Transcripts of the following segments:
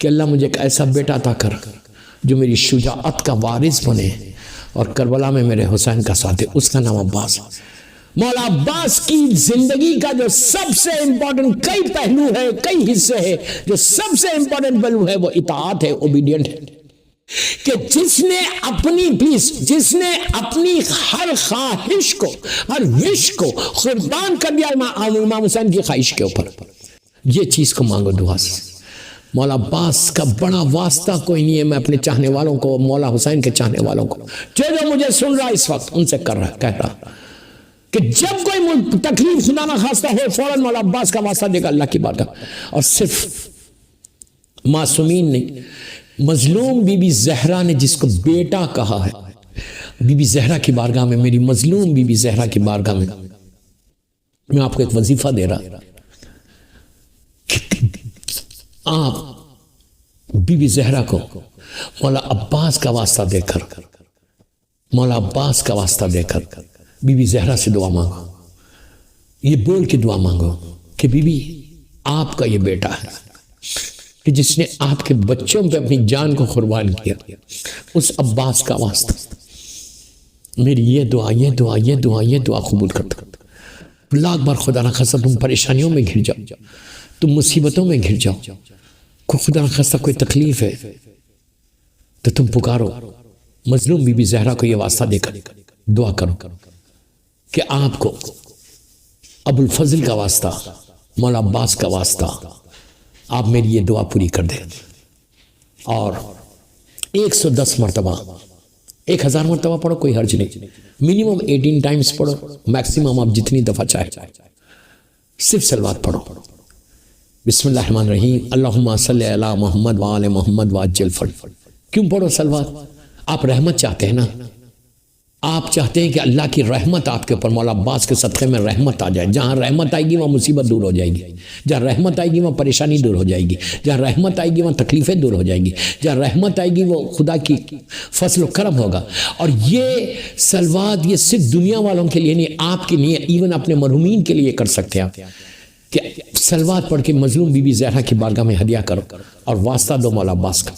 کہ اللہ مجھے ایک ایسا بیٹا عطا کر جو میری شجاعت کا وارث بنے اور کربلا میں میرے حسین کا ساتھ ہے. اس کا نام عباس. مولا عباس کی زندگی کا جو سب سے امپورٹنٹ کئی پہلو ہے، کئی حصے ہیں، جو سب سے امپورٹنٹ پہلو ہے وہ اطاعت ہے، اوبیڈینٹ ہے. کہ جس نے اپنی ہر خواہش کو، ہر وش کو قربان کر دیا امام حسین کی خواہش کے اوپر. یہ چیز کو مانگو دعا سے. مولا عباس کا بڑا واسطہ کوئی نہیں ہے. میں اپنے چاہنے والوں کو، مولا حسین کے چاہنے والوں کو، جو مجھے سن رہا اس وقت، ان سے کہہ رہا کہ جب کوئی تکلیف خدا نہ خواستہ ہو، فوراً مولا عباس کا واسطہ دے گا اللہ کی بارگاہ. اور صرف معصومین نہیں، مظلوم بی بی زہرا نے جس کو بیٹا کہا ہے، بی بی زہرا کی بارگاہ میں، میری مظلوم بی بی زہرا کی بارگاہ میں آپ کو ایک وظیفہ دے رہا. آپ بی بی زہرا کو مولا عباس کا واسطہ دے کر، مولا عباس کا واسطہ دے کر بی بی زہرا سے دعا مانگو. یہ بول کے دعا مانگو کہ بی بی آپ کا یہ بیٹا ہے کہ جس نے آپ کے بچوں پہ اپنی جان کو قربان کیا، اس عباس کا واسطہ میری یہ دعا قبول کرتا. لاکھ بار خدا نخواستہ تم پریشانیوں میں گھر جاؤ، تم مصیبتوں میں گھر جاؤ، کوئی خدا نخواستہ کوئی تکلیف ہے تو تم پکارو. مظلوم بی بی زہرا کو یہ واسطہ دے کر دعا کرو کہ آپ کو ابو الفضل کا واسطہ، مولا عباس کا واسطہ، آپ میری یہ دعا پوری کر دیں. اور 110 مرتبہ، 1000 مرتبہ پڑھو، کوئی حرج نہیں. منیمم 18 ٹائمز پڑھو، میکسیمم آپ جتنی دفعہ چاہے. صرف صلوات پڑھو. بسم اللہ الرحمن الرحیم، اللہم صلی علی محمد وآل محمد وعجل فرج. کیوں پڑھو صلوات؟ آپ رحمت چاہتے ہیں نا. آپ چاہتے ہیں کہ اللہ کی رحمت آپ کے اوپر، مولا عباس کے صدقے میں رحمت آ جائے. جہاں رحمت آئے گی وہاں مصیبت دور ہو جائے گی، جہاں رحمت آئے گی وہاں پریشانی دور ہو جائے گی، جہاں رحمت آئے گی وہاں تکلیفیں دور ہو جائیں گی، جہاں رحمت آئے گی وہ خدا کی فضل و کرم ہوگا. اور یہ صلوات یہ صرف دنیا والوں کے لیے نہیں، آپ کے لیے، ایون اپنے مرحومین کے لیے کر سکتے ہیں آپ کہ صلوات پڑھ کے مظلوم بی بی زہرا کی بارگاہ میں ہدیہ کرو اور واسطہ دو مولا عباس کا.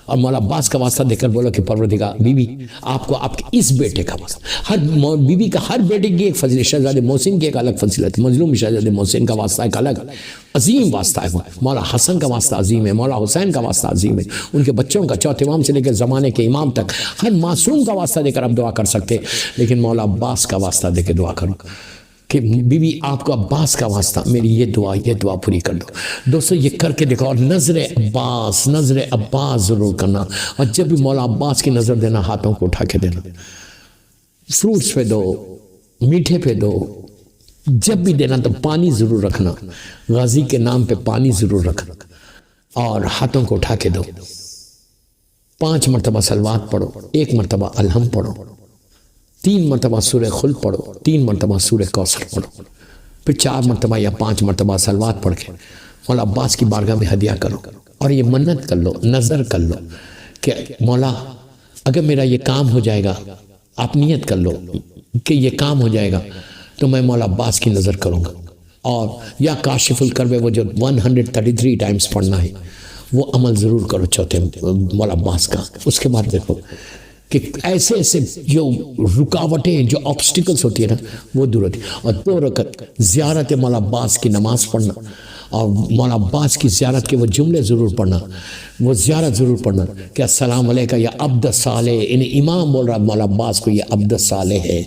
اور مولا عباس کا واسطہ دے کر بولو کہ پروردگار بی بی آپ کو آپ کے اس بیٹے کا واسطہ، ہر بی بی کا ہر بیٹے کی ایک فضیلت، شہزادے محسن کی ایک الگ فضیلت، مظلوم شہزادے محسن کا واسطہ ایک الگ عظیم واسطہ ہے. مولا حسن کا واسطہ عظیم ہے، مولا حسین کا واسطہ عظیم ہے، ان کے بچوں کا، چوتھے امام سے لے کے زمانے کے امام تک ہر معصوم کا واسطہ دے کر آپ دعا کر سکتے. لیکن مولا عباس کا واسطہ دے کے دعا کرو کہ بی بی آپ کو عباس کا واسطہ میری یہ دعا پوری کر دو. دوستو یہ کر کے دیکھو. اور نظر عباس ضرور کرنا. اور جب بھی مولا عباس کی نظر دینا، ہاتھوں کو اٹھا کے دینا. فروٹس پہ دو، میٹھے پہ دو، جب بھی دینا تو پانی ضرور رکھنا، غازی کے نام پہ پانی ضرور رکھنا. اور ہاتھوں کو اٹھا کے دو. 5 مرتبہ صلوات پڑھو، 1 مرتبہ الحمد پڑھو، 3 مرتبہ سورہ خلق پڑھو، 3 مرتبہ سورہ کوثر پڑھو، پھر 4 مرتبہ یا 5 مرتبہ صلوات پڑھ کے مولا عباس کی بارگاہ میں ہدیہ کرو. اور یہ منت کر لو، نظر کر لو کہ مولا اگر میرا یہ کام ہو جائے گا، آپ نیت کر لو کہ یہ کام ہو جائے گا تو میں مولا عباس کی نظر کروں گا. اور یا کاشف الکرب وہ جو 133 ٹائمز پڑھنا ہے وہ عمل ضرور کرو چوتھے مولا عباس کا. اس کے بعد دیکھو کہ ایسے جو رکاوٹیں، جو آبسٹیکلز ہوتی ہیں نا وہ دور ہوتی ہیں. اور 2 رکعت زیارت مولا عباس کی نماز پڑھنا، اور مولا عباس کی زیارت کے وہ جملے ضرور پڑھنا، وہ زیارت ضرور پڑھنا کہ السلام علیکہ یا عبد صالح. امام بول رہا مولا عباس کو یہ عبد صالح ہے.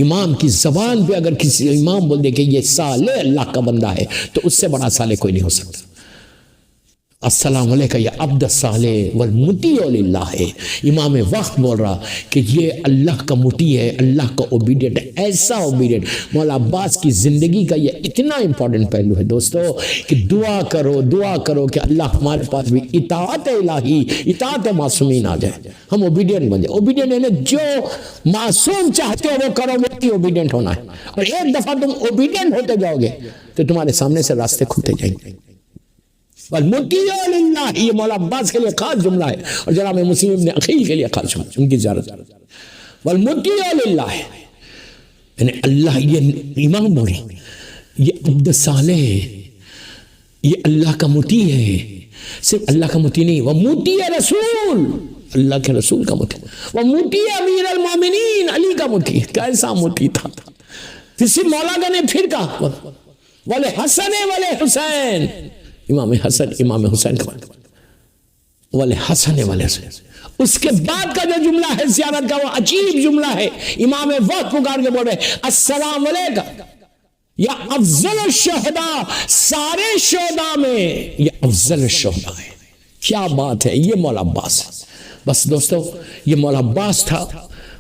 امام کی زبان پہ اگر کسی امام بول دے کہ یہ صالح اللہ کا بندہ ہے تو اس سے بڑا صالح کوئی نہیں ہو سکتا. السلام علیکہ یا عبد صالح والمطیع للہ ہے. امام وقت بول رہا کہ یہ اللہ کا مطیع ہے، اللہ کا اوبیڈینٹ ہے، ایسا اوبیڈینٹ. مولا عباس کی زندگی کا یہ اتنا امپورٹنٹ پہلو ہے دوستو کہ دعا کرو کہ اللہ ہمارے پاس بھی اطاعت الہی، اطاعت معصومین آ جائے، ہم اوبیڈینٹ بن جائے. اوبیڈینٹ ہے نا، جو معصوم چاہتے ہو وہ کرو، وہ ہی اوبیڈینٹ ہونا ہے. اور ایک دفعہ تم اوبیڈینٹ ہوتے جاؤ گے تو تمہارے سامنے سے راستے کھلتے جائیں گے. والمطیع للہ، یہ مولا عباس کے لیے خاص جملہ ہے، اور جناب مسلم ابن عقیل کے لیے خاص جملہ، ان کی زیارت. والمطیع للہ ہے یعنی اللہ، یہ امام بول رہا یہ عبد صالح ہے. یہ اللہ کا مطیع ہے، صرف اللہ کا مطیع نہیں، وہ مطیع رسول، اللہ کے رسول کا مطیع، وہ مطیع امیر المومنین، علی کا مطیع۔ کیسا مطیع تھا! کسی مولا نے پھر کہا والے حسن والے حسین، امام حسن امام حسین کا والے حسن والے حسین۔ اس کے بعد کا جو جملہ ہے زیارت کا، وہ عجیب جملہ ہے، امام وقت پکار کے بول رہے السلام علیکم یا افضل الشہداء، سارے شہداء میں یہ افضل الشہداء ہے۔ کیا بات ہے! یہ مولا عباس ہے۔ بس دوستو یہ مولا عباس تھا۔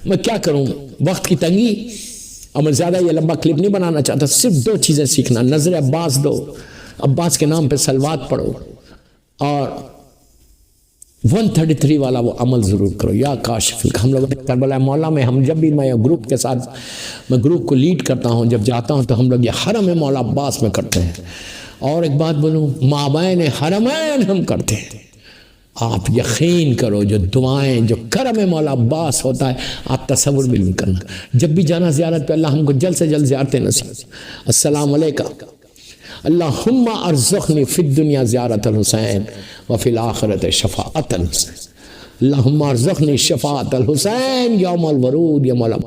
میں کیا کروں، وقت کی تنگی، اور میں زیادہ یہ لمبا کلپ نہیں بنانا چاہتا، صرف 2 چیزیں سیکھنا، نظر عباس دو، عباس کے نام پہ صلوات پڑھو، اور 133 والا وہ عمل ضرور کرو، یا کاشف الغم۔ ہم لوگ کربلا مولا میں، ہم جب بھی میں گروپ کے ساتھ، میں گروپ کو لیڈ کرتا ہوں، جب جاتا ہوں تو ہم لوگ یہ حرم مولا عباس میں کرتے ہیں۔ اور ایک بات بولوں، مابین حرمین ہم کرتے ہیں۔ آپ یقین کرو، جو دعائیں، جو کرم مولا عباس ہوتا ہے، آپ تصور بھی نہیں کرنا۔ جب بھی جانا زیارت پہ، اللہ ہم کو جلد سے جلد زیارتیں نصیب۔ السلام علیکم اللہم ارزقنی فی الدنیا زیارت الحسین وفی الآخرت شفاعت الحسین، اللہم ارزقنی شفاعت الحسین یوم الورود یا مولا